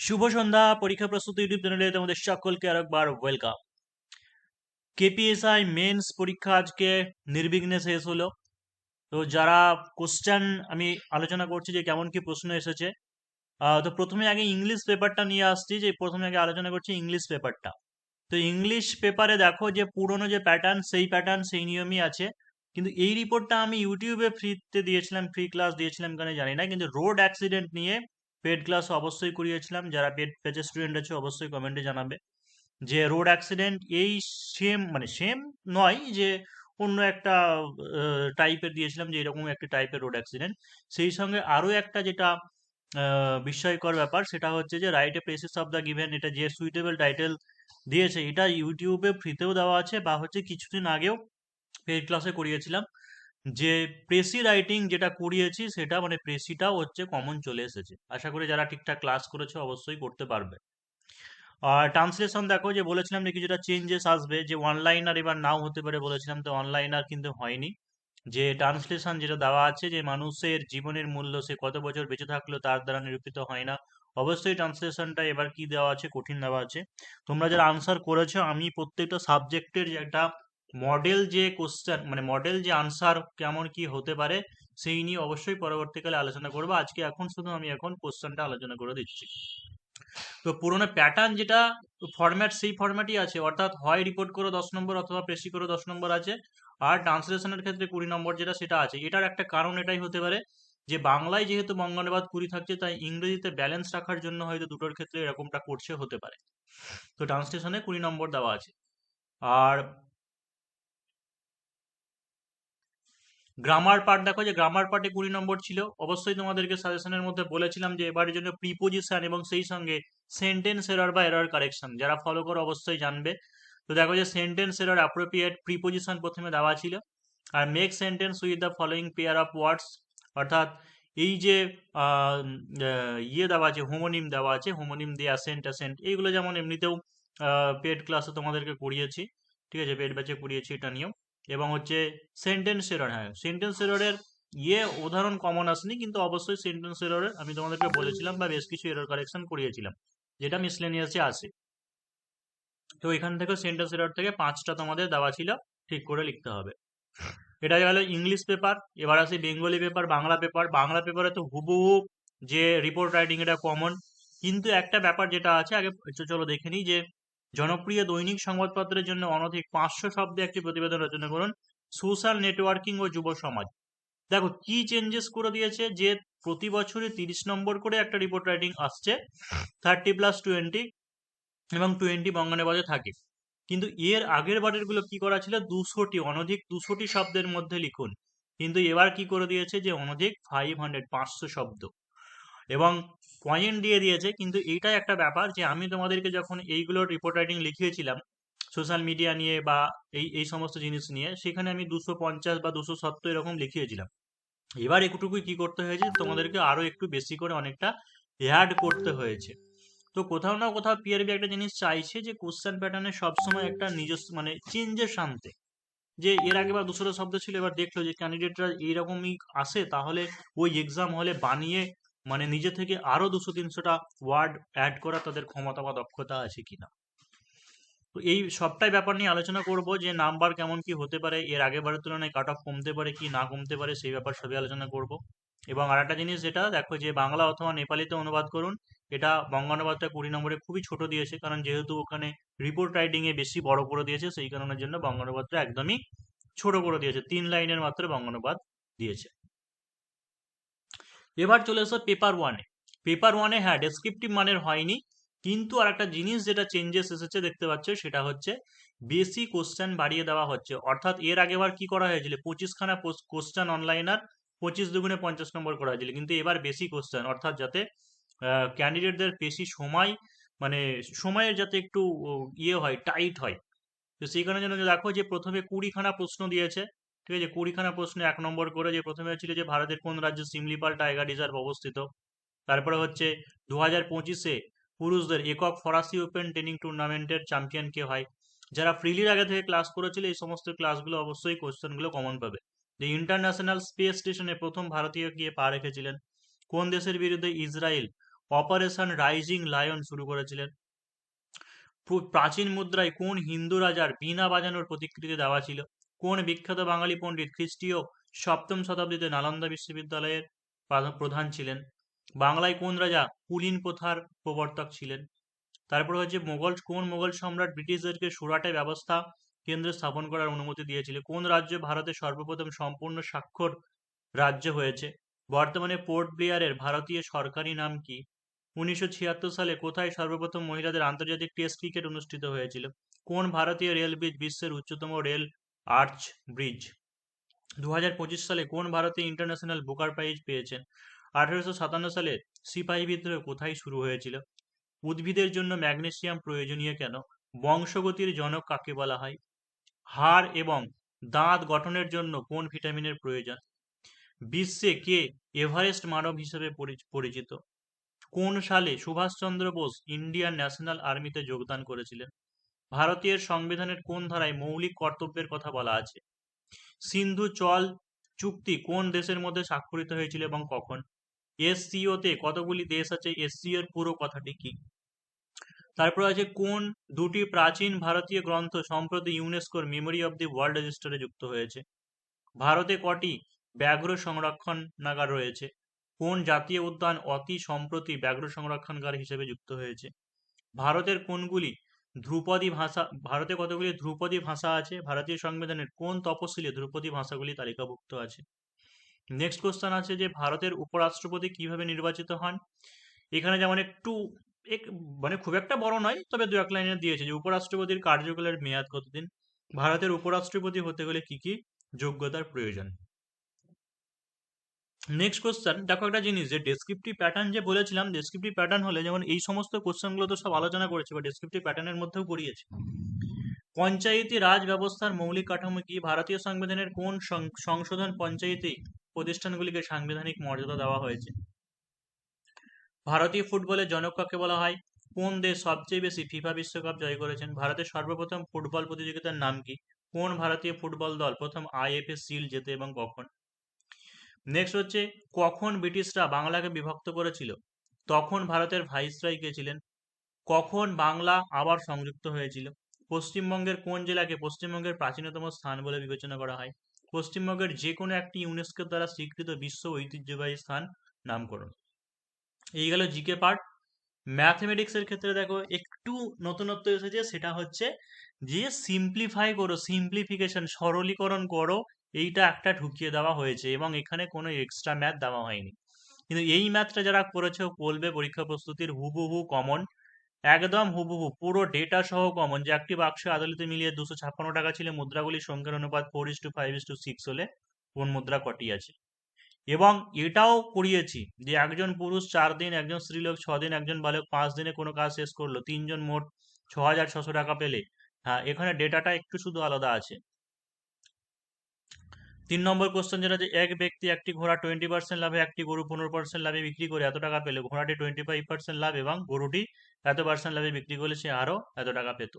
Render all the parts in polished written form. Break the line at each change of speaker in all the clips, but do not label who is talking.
শুভ সন্ধ্যা। পরীক্ষা প্রস্তুতি ইউটিউব চ্যানেলে তোমাদের সকলকে আরেকবার ওয়েলকাম। কেপিএসআই মেন্স পরীক্ষা আজকে নির্বিঘ্নে শেষ হলো। তো যারা কোশ্চেন আমি আলোচনা করছি যে কেমন কি প্রশ্ন এসেছে। তো প্রথমে আগে ইংলিশ পেপারটা নিয়ে আসছি, যে প্রথমে আগে আলোচনা করছি ইংলিশ পেপারটা। তো ইংলিশ পেপারে দেখো যে পুরনো যে প্যাটার্ন সেই প্যাটার্ন সেই নিয়মই আছে, কিন্তু এই রিপোর্টটা আমি ইউটিউবে ফ্রিতে দিয়েছিলাম, ফ্রি ক্লাস দিয়েছিলাম কেন জানি না, কিন্তু রোড অ্যাক্সিডেন্ট নিয়ে পেড ক্লাস অবশ্যই করিয়েছিলাম। যারা পেড পেজের স্টুডেন্ট আছে অবশ্যই কমেন্টে জানাবে যে রোড অ্যাক্সিডেন্ট এই সেম, মানে সেম নয়, যে অন্য একটা টাইপের দিয়েছিলাম, যে এরকম একটা টাইপের রোড অ্যাক্সিডেন্ট। সেই সঙ্গে আরও একটা যেটা বিস্ময়কর ব্যাপার, সেটা হচ্ছে যে write a places of the given, এটা যে সুইটেবল টাইটেল দিয়েছে এটা ইউটিউবে ফ্রিতেও দেওয়া আছে, বা হচ্ছে কিছুদিন আগেও পেড ক্লাসে করিয়েছিলাম। যে প্রেসি রাইটিং যেটা করিয়েছি সেটা মানে প্রেসিটাও হচ্ছে কমন চলে এসেছে। আশা করি যারা ঠিকঠাক ক্লাস করেছে অবশ্যই করতে পারবে। আর ট্রান্সলেশন দেখো, যে বলেছিলাম যে কিছুটা চেঞ্জেস আসবে, যে অনলাইনার এবার নাও হতে পারে বলেছিলাম, তো অনলাইনার কিন্তু হয়নি। যে ট্রান্সলেশন যেটা দেওয়া আছে, যে মানুষের জীবনের মূল্য সে কত বছর বেঁচে থাকলো তার দ্বারা নিরূপিত হয় না। অবশ্যই ট্রান্সলেশনটা এবার কি দেওয়া আছে, কঠিন দেওয়া আছে। তোমরা যারা আনসার করেছো, আমি প্রত্যেকটা সাবজেক্টের যে একটা মডেল যে কোশ্চেন, মানে মডেল যে আনসার কেমন কি হতে পারে সেই নিয়ে অবশ্যই পরবর্তীকালে আলোচনা করবো। আজকে এখন শুধু আমি এখন কোশ্চেনটা আলোচনা করে দিচ্ছি। তো পুরোনো প্যাটার্ন যেটা ফরম্যাট সেই ফরম্যাটই আছে, অর্থাৎ হয় রিপোর্ট করে 10 নম্বর অথবা প্রেসি করে 10 নম্বর আছে। আর ট্রান্সলেশনের ক্ষেত্রে 20 নম্বর যেটা সেটা আছে। এটার একটা কারণ এটাই হতে পারে যে বাংলায় যেহেতু বঙ্গানুবাদ 20 থাকছে, তাই ইংরেজিতে ব্যালেন্স রাখার জন্য হয়তো দুটোর ক্ষেত্রে এরকমটা করছে, হতে পারে। তো ট্রান্সলেশনে 20 নম্বর দেওয়া আছে। আর গ্রামার পার্ট দেখো, যে গ্রামার পার্টে 20 নম্বর ছিল। অবশ্যই তোমাদেরকে সাজেশনের মধ্যে বলেছিলাম যে এবারের জন্য প্রিপোজিশন এবং সেই সঙ্গে সেন্টেন্স এরর বা এরর কারেকশন যারা ফলো করো অবশ্যই জানবে। তো দেখো যে সেন্টেন্স এরর অ্যাপ্রোপ্রিয়েট প্রিপোজিশন প্রথমে দেওয়া ছিল। আর make sentence with the following pair of words, অর্থাৎ এই যে ইয়ে দেওয়া আছে, হোমোনিম দেওয়া আছে, হোমোনিম দিয়ে অ্যাসেন্ট অ্যাসেন্ট এইগুলো যেমন এমনিতেও পেড ক্লাসে তোমাদেরকে করিয়েছি, ঠিক আছে, পেড ব্যাচে করিয়েছি এটা নিয়েও। এবং হচ্ছে সেন্টেন্স এরর, হ্যাঁ সেন্টেন্স এররের উদাহরণ কমন আসেনি, কিন্তু অবশ্যই সেন্টেন্স এররের আমি তোমাদেরকে বলেছিলাম বা বেশ কিছু এরর কারেকশন করিয়েছিলাম, যেটা মিসলেনিয়াসে আসে। তো এখান থেকে সেন্টেন্স এরর থেকে 5টা তোমাদের দেওয়া ছিল, ঠিক করে লিখতে হবে। এটা গেল ইংলিশ পেপার। এবার আসি Bengali paper, Bangla paper. Bangla পেপারে তো হুবহু যে রিপোর্ট রাইটিং এটা কমন, কিন্তু একটা ব্যাপার যেটা আছে আগে চলো দেখে নিই। যে জনপ্রিয় দৈনিক সংবাদপত্রের জন্য অনধিক 500 শব্দে একটি প্রতিবেদন রচনা করুন। সোশ্যাল নেটওয়ার্কিং ও যুব সমাজ। দেখো কি চেঞ্জেস করে দিয়েছে, যে প্রতি বছরে 30 নম্বর করে একটা রিপোর্ট রাইটিং আসছে, 30+20, এবং 20 বঙ্গানুবাদে থাকে। কিন্তু এর আগের বারের গুলো কি করা ছিল, 200টি, অনধিক 200টি শব্দের মধ্যে লিখুন। কিন্তু এবার কি করে দিয়েছে, যে অনধিক 500 এবং পয়েন্ট দিয়ে দিয়েছে। কিন্তু এইটাই একটা ব্যাপার, যে আমি তোমাদেরকে যখন এইগুলোর রিপোর্ট রাইটিং লিখিয়েছিলাম সোশ্যাল মিডিয়া নিয়ে বা এই এই সমস্ত জিনিস নিয়ে, সেখানে আমি 250 বা 270 এরকম লিখিয়েছিলাম। এবার একটুকুই কি করতে হয়েছে, তোমাদেরকে আরো একটু বেশি করে অনেকটা অ্যাড করতে হয়েছে। তো কোথাও না কোথাও পিআরবি একটা জিনিস চাইছে, যে কোশ্চেন প্যাটার্নে সবসময় একটা নিজস্ব মানে চেঞ্জেস আনতে। যে এর আগে বা 200টা শব্দ ছিল, এবার দেখলো যে ক্যান্ডিডেটরা এইরকমই আসে, তাহলে ওই এক্সাম হলে বানিয়ে মানে নিজে থেকে আরো 200-300টা ওয়ার্ড অ্যাড করা তাদের ক্ষমতা বা দক্ষতা আছে কিনা। তো এই সবটাই ব্যাপার নিয়ে আলোচনা করব, যে নাম্বার কেমন কি হতে পারে, এর আগের বারের তুলনায় কাট অফ কমতে পারে কি না কমতে পারে, সেই ব্যাপার সবই আলোচনা করব। এবং আরেকটা জিনিস যেটা দেখো, যে বাংলা অথবা নেপালিতে অনুবাদ করুন। এটা বঙ্গানুবাদটা 20 নম্বরে খুবই ছোট দিয়েছে, কারণ যেহেতু ওখানে রিপোর্ট রাইটিং এ বেশি বড় করে দিয়েছে, সেই কারণের জন্য বঙ্গানুবাদটা একদমই ছোট করে দিয়েছে, 3 লাইনের মাত্র বঙ্গানুবাদ দিয়েছে। এবার চলে এসো পেপার 1-এ। পেপার 1-এ হ্যাঁ ডেসক্রিপটিভ মানের হয়নি, কিন্তু আর একটা জিনিস যেটা চেঞ্জেস এসেছে দেখতে পাচ্ছ, সেটা হচ্ছে বেশি কোশ্চেন বাড়িয়ে দেওয়া হচ্ছে। অর্থাৎ এর আগেবার কি করা হয়েছিল, 25খানা কোশ্চেন অনলাইনার, 25 দুগুণে 50 নম্বর করা হয়েছিল, কিন্তু এবার বেশি কোশ্চেন, অর্থাৎ যাতে ক্যান্ডিডেটদের বেশি সময়, মানে সময়ের যাতে একটু ইয়ে হয়, টাইট হয়। তো সেই কারণে জন্য দেখো, যে প্রথমে 20খানা প্রশ্ন দিয়েছে, ঠিক আছে, 20খানা প্রশ্ন 1 নম্বর করে। যে প্রথমে ছিল যে ভারতের কোন রাজ্যে সিমলিপাল টাইগার রিজার্ভ অবস্থিত। তারপরে হচ্ছে 2025-এ পুরুষদের একক ফরাসি ওপেন টেনিং টুর্নামেন্টের চ্যাম্পিয়ন কে হয়। যারা ফ্রিলির আগে থেকে ক্লাস করেছিল এই সমস্ত ক্লাসগুলো অবশ্যই কোশ্চেনগুলো কমন পাবে। যে ইন্টারন্যাশনাল স্পেস স্টেশনে প্রথম ভারতীয় গিয়ে পা রেখেছিলেন। কোন দেশের বিরুদ্ধে ইসরায়েল অপারেশন রাইজিং লায়ন শুরু করেছিলেন? প্রাচীন মুদ্রায় কোন হিন্দু রাজার বীণা বাজানোর প্রতিকৃতি দেওয়া ছিল? কোন বিখ্যাত বাঙালি পণ্ডিত খ্রিস্টীয় সপ্তম শতাব্দীতে নালন্দা বিশ্ববিদ্যালয়ের প্রধান ছিলেন? বাংলায় কোন রাজা কুলীন প্রথার প্রবর্তক ছিলেন? তারপর হচ্ছে কোন মোগল সম্রাট ব্রিটিশদেরকে সুরাটে ব্যবস্থা কেন্দ্র স্থাপন করার অনুমতি দিয়েছিল? কোন রাজ্য ভারতের সর্বপ্রথম সম্পূর্ণ স্বাক্ষর রাজ্য হয়েছে? বর্তমানে পোর্ট ব্লেয়ারের ভারতীয় সরকারি নাম কি? 1976 সালে কোথায় সর্বপ্রথম মহিলাদের আন্তর্জাতিক টেস্ট ক্রিকেট অনুষ্ঠিত হয়েছিল? কোন ভারতীয় রেল ব্রিজ বিশ্বের উচ্চতম রেল আর্চ ব্রিজ? 2025 সালে কোন ভারতীয় ইন্টারন্যাশনাল বুকার প্রাইজ পেয়েছেন? 1857 সালে সিপাহী বিদ্রোহ কোথায় শুরু হয়েছিল? উদ্ভিদের জন্য ম্যাগনেসিয়াম প্রয়োজনীয় কেন? বংশগতির জনক কাকে বলা হয়? হাড় এবং দাঁত গঠনের জন্য কোন ভিটামিনের প্রয়োজন? বিশ্বে কে এভারেস্ট মানব হিসেবে পরিচিত? কোন সালে সুভাষচন্দ্র বোস ইন্ডিয়ান ন্যাশনাল আর্মিতে যোগদান করেছিলেন? ভারতীয় সংবিধানের কোন ধারায় মৌলিক কর্তব্যের কথা বলা আছে? সিন্ধু জল চুক্তি কোন দেশের মধ্যে স্বাক্ষরিত হয়েছিল এবং কখন? এসসিও তে কতগুলি দেশ আছে? এসসিও এর পুরো কথাটি কি? তারপর আছে কোন দুটি প্রাচীন ভারতীয় গ্রন্থ সম্প্রতি ইউনেস্কোর মেমোরি অব দি ওয়ার্ল্ড রেজিস্টারে যুক্ত হয়েছে? ভারতে কটি ব্যাঘ্র সংরক্ষণাগার রয়েছে? কোন জাতীয় উদ্যান অতি সম্প্রতি ব্যাঘ্র সংরক্ষণাগার হিসেবে যুক্ত হয়েছে? ভারতের কোনগুলি ধ্রুপদী ভাষা ভারতে কতগুলি ধ্রুপদী ভাষা আছে? ভারতীয় সংবিধানের কোন তপশিলে ধ্রুপদী ভাষাগুলি তালিকাভুক্ত আছে? নেক্সট কোশ্চেন আছে যে ভারতের উপরাষ্ট্রপতি কিভাবে নির্বাচিত হন? এখানে যেমন একটু মানে খুব একটা বড় নয়, তবে দু এক লাইনে দিয়েছে যে উপরাষ্ট্রপতির কার্যকালের মেয়াদ কতদিন? ভারতের উপরাষ্ট্রপতি হতে গেলে কি কি যোগ্যতার প্রয়োজন? নেক্সট কোশ্চেন দেখো একটা জিনিস, যে ডেসক্রিপটিভ প্যাটার্ন যে বলেছিলাম, ডেসক্রিপটিভ প্যাটার্ন হলে যেমন এই সমস্ত কোশ্চেনগুলো তো সব আলোচনা করেছে বা ডেসক্রিপটিভ প্যাটার্নের মধ্যেও করিয়েছে। পঞ্চায়েতি রাজ ব্যবস্থার মৌলিক কাঠামো কি? ভারতীয় সংবিধানের কোন সংশোধন পঞ্চায়েতি প্রতিষ্ঠানগুলিকে সাংবিধানিক মর্যাদা দেওয়া হয়েছে? ভারতীয় ফুটবলের জনক কাকে বলা হয়? কোন দেশ সবচেয়ে বেশি ফিফা বিশ্বকাপ জয় করেছেন? ভারতের সর্বপ্রথম ফুটবল প্রতিযোগিতার নাম কি? কোন ভারতীয় ফুটবল দল প্রথম আইএফএ শিল্ড জেতে এবং কখন? নেক্সট হচ্ছে কখন ব্রিটিশরা বাংলাকে বিভক্ত করেছিল? তখন ভারতের ভাইসরয় কে ছিলেন? কখন বাংলা আবার সংযুক্ত হয়েছিল? পশ্চিমবঙ্গের কোন জেলাকে পশ্চিমবঙ্গের প্রাচীনতম স্থান বলে বিবেচনা করা হয়? পশ্চিমবঙ্গের যে কোনো একটি ইউনেস্কোর দ্বারা স্বীকৃত বিশ্ব ঐতিহ্যবাহী স্থান নামকরণ। এই গেল জিকে পার্ট। ম্যাথমেটিক্সের ক্ষেত্রে দেখো একটু নতুনত্ব এসেছে, সেটা হচ্ছে যে সিম্পলিফাই করো, সিম্পলিফিকেশন সরলীকরণ করো, এইটা একটা ঢুকিয়ে দেওয়া হয়েছে এবং এখানে কোনো এক্সট্রা ম্যাথ দেওয়া হয়নি। কিন্তু এই ম্যাথটা যারা করেছে বলবে পরীক্ষা প্রস্তুতির হুবহু কমন, একদম হুবহু পুরো ডেটা সহ কমন, যে একটি বাক্সে আদালতে মিলিয়ে 256 টাকা ছিল, মুদ্রাগুলির সংখ্যার অনুপাত 4:5:6 হলে কোন মুদ্রা কটি আছে? এবং এটাও করিয়েছি যে একজন পুরুষ 4 দিন, একজন স্ত্রীলোক 6 দিন, একজন বালক 5 দিনে কোনো কাজ শেষ করলো, তিনজন মোট 6,600 টাকা পেলে। হ্যাঁ, এখানে ডেটাটা একটু শুধু আলাদা আছে। 3 নম্বর কোশ্চেন যেটা, যে এক ব্যক্তি একটি ঘোড়া 20% লাভে একটি গরু 15% লাভে বিক্রি করে এত টাকা পেলে, ঘোড়াটি 25% লাভ এবং গরুটি এত পার্সেন্ট লাভে বিক্রি করলে সে আরো এত টাকা পেত।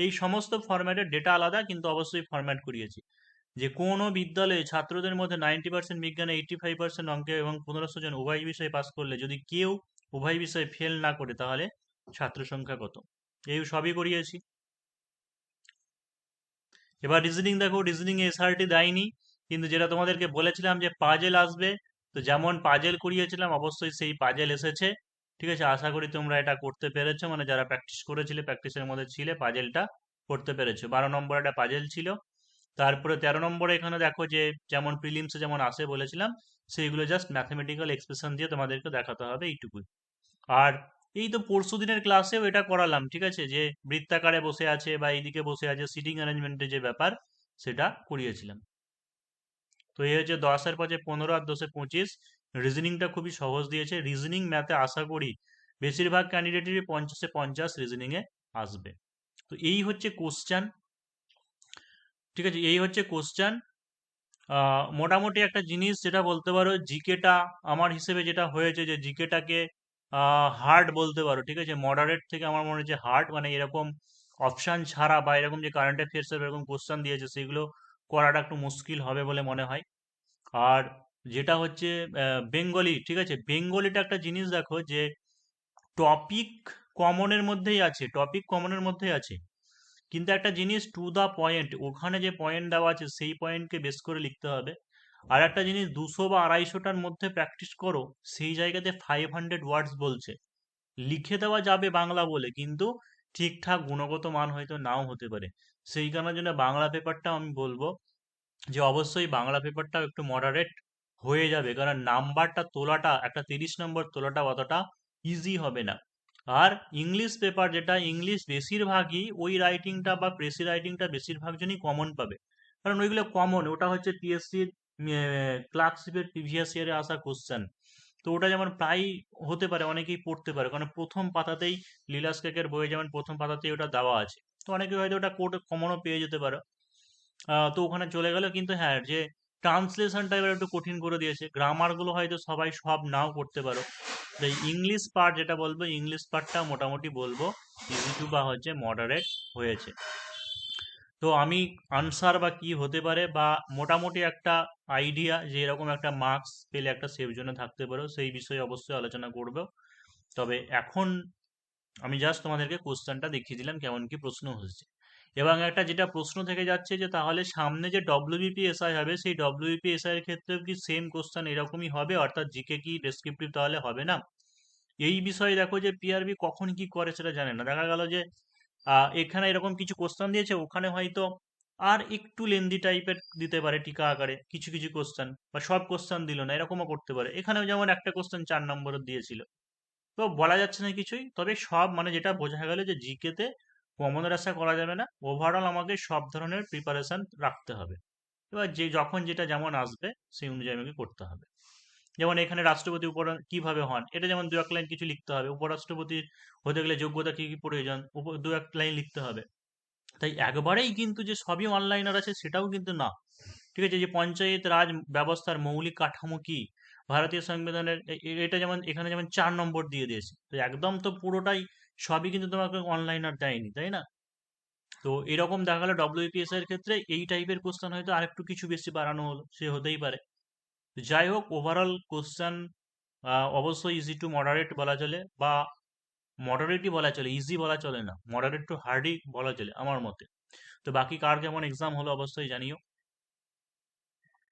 এই সমস্ত ফরম্যাটের ডেটা আলাদা, কিন্তু অবশ্যই ফরম্যাট করিয়েছি। যে কোনো বিদ্যালয়ে ছাত্রদের মধ্যে 90% বিজ্ঞানে, 85% অঙ্কে এবং 1500 জন উভয় বিষয়ে পাস করলে যদি কেউ উভয় বিষয়ে ফেল না করে তাহলে ছাত্র সংখ্যা কত? এই সবই করিয়েছি। এবার রিজনিং দেখো, রিজনিং এসআরটি দেয়নি, কিন্তু যেটা তোমাদেরকে বলেছিলাম যে পাজেল আসবে, তো যেমন পাজেল করিয়েছিলাম অবশ্যই সেই পাজেল এসেছে। ঠিক আছে, আশা করি তোমরা এটা করতে পেরেছো, মানে যারা প্র্যাকটিস করেছিলে, প্র্যাকটিসের মধ্যে ছিলে, পাজেলটা করতে পেরেছো। 12 নম্বর একটা পাজেল ছিল। তারপরে 13 নম্বরে এখানে দেখো যে যেমন প্রিলিমসে যেমন আসে বলেছিলাম, সেইগুলো জাস্ট ম্যাথমেটিক্যাল এক্সপ্রেশন দিয়ে তোমাদেরকে দেখাতে হবে, এইটুকুই। আর এই তো পরশু দিনের ক্লাসেও এটা করালাম, ঠিক আছে, যে বৃত্তাকারে বসে আছে বা এইদিকে বসে আছে, সিটিং অ্যারেঞ্জমেন্টের যে ব্যাপার সেটা করিয়েছিলাম। তো এই হচ্ছে 10-এর 15 আর 10-এ 25। রিজনিংটা খুবই সহজ দিয়েছে। রিজনিং ম্যাথে আশা করি বেশিরভাগ ক্যান্ডিডেটেরই 50-এ 50 রিজনিংয়ে আসবে। তো এই হচ্ছে কোশ্চেন, ঠিক আছে, এই হচ্ছে কোশ্চেন। মোটামুটি একটা জিনিস যেটা বলতে পারো, জিকেটা আমার হিসেবে যেটা হয়েছে, যে জিকেটাকে হার্ড বলতে পারো, ঠিক আছে, মডারেট থেকে আমার মনে হচ্ছে হার্ড, মানে এরকম অপশান ছাড়া বা এরকম যে কারেন্ট অ্যাফেয়ার্সের এরকম কোশ্চেন দিয়েছে সেগুলো করাটা একটু মুশকিল হবে বলে মনে হয়। আর যেটা হচ্ছে বেঙ্গলি, ঠিক আছে, বেঙ্গলিটা একটা জিনিস দেখো, যে টপিক কমনের মধ্যেই আছে, টপিক কমনের মধ্যেই আছে, কিন্তু একটা জিনিস টু দা পয়েন্ট, ওখানে যে পয়েন্ট দেওয়া আছে সেই পয়েন্টকে বেস করে লিখতে হবে। আর একটা জিনিস 200 বা 250টার মধ্যে প্র্যাকটিস করো, সেই জায়গাতে 500 ওয়ার্ডস বলছে। লিখে দেওয়া যাবে বাংলা বলে, কিন্তু ঠিকঠাক গুণগত মান হয়তো নাও হতে পারে। সেই কারণের জন্য বাংলা পেপারটাও আমি বলবো যে অবশ্যই বাংলা পেপারটাও একটু মডারেট হয়ে যাবে, কারণ নাম্বারটা তোলাটা, একটা 30 নম্বর তোলাটা অতটা ইজি হবে না। আর ইংলিশ পেপার, যেটা ইংলিশ বেশিরভাগই ওই রাইটিংটা বা প্রেসি রাইটিংটা বেশিরভাগ জনই কমন পাবে, কারণ ওইগুলো কমন, ওটা হচ্ছে পিএসসির ক্লার্কশিপের প্রিভিয়াস ইয়ারে আসা কোশ্চেন। তো ওটা যেমন প্রায় হতে পারে, অনেকেই পড়তে পারে, কারণ প্রথম পাতাতেই লীলাস কেকের বইয়ে যেমন প্রথম পাতাতেই ওটা দেওয়া আছে। তো অনেকে হয়তো ওটা কোর্ট কমনও পেয়ে যেতে পারে। তো ওখানে চলে গেল, কিন্তু হ্যাঁ, যে ট্রান্সলেশনটা এবার একটু কঠিন করে দিয়েছে, গ্রামারগুলো হয়তো সবাই সব নাও করতে পারো। তো ইংলিশ পার্ট যেটা বলবো, ইংলিশ পার্টটা মোটামুটি বলবো ইজি টু বা হচ্ছে মডারেট হয়েছে। তো আমি আনসার বা কি হতে পারে বা মোটামুটি একটা আইডিয়া যে এরকম একটা মার্কস পেলে একটা সেফ জোনে থাকতে পারো, সেই বিষয়ে অবশ্যই আলোচনা করবো। তবে এখন আমি জাস্ট তোমাদেরকে কোশ্চেনটা দেখিয়ে দিলাম কেমন কি প্রশ্ন হচ্ছে। এবং একটা যেটা প্রশ্ন থেকে যাচ্ছে যে তাহলে সামনে যে ডব্লিউবিপিএসআই হবে, সেই ডব্লিউবিপিএসআই এর ক্ষেত্রেও কি সেম কোশ্চেন এরকমই হবে, অর্থাৎ জিকে কি ডেসক্রিপটিভ তাহলে হবে না? এই বিষয়ে দেখো যে পিআরবি কখন কি করে সেটা জানে না। দেখা গেল যে এখানে এরকম কিছু কোশ্চেন দিয়েছে, ওখানে হয়তো আর একটু লেন্দি টাইপের দিতে পারে টিকা আকারে কিছু কিছু কোশ্চেন, বা সব কোশ্চেন দিল না, এরকমও করতে পারে। এখানেও যেমন একটা কোশ্চেন 4 নম্বরের দিয়েছিল। তো বলা যাচ্ছে না কিছুই, তবে সব মানে যেটা বোঝা গেল যে জিকে তে কমনের আশা করা যাবে না, ওভারঅল আমাকে সব ধরনের প্রিপারেশন রাখতে হবে। এবার যে যখন যেটা যেমন আসবে সেই অনুযায়ী আমাকে করতে হবে। যেমন এখানে রাষ্ট্রপতি উপর কিভাবে হন, এটা যেমন 2-1 লাইন কিছু লিখতে হবে। উপরাষ্ট্রপতি হতে গেলে যোগ্যতা কি কি প্রয়োজন, 2-1 লাইন লিখতে হবে। তাই একবারেই কিন্তু যে সবই অনলাইনার আছে সেটাও কিন্তু না। ঠিক আছে, যে পঞ্চায়েত রাজ ব্যবস্থার মৌলিক কাঠামো কি, ভারতীয় সংবিধানের এটা যেমন এখানে যেমন 4 নম্বর দিয়ে দিয়েছে, তো একদম তো পুরোটাই সবই কিন্তু তোমাকে অনলাইনার দেয়নি, তাই না? তো এরকম দেখা গেলো ডব্লিউপিএস এর ক্ষেত্রে এই টাইপের কোশ্চেন হয়তো আরেকটু কিছু বেশি বাড়ানো হলো, সে হতেই পারে। তো যাই হোক, ওভারঅল কোশ্চেন অবশ্যই ইজি টু মডারেট বলা চলে, বা মডারেটই বলা চলে, ইজি বলা চলে না, মডারেট টু হার্ডই বলা চলে আমার মতে। তো বাকি কার কেমন এক্সাম হলো অবশ্যই জানিও।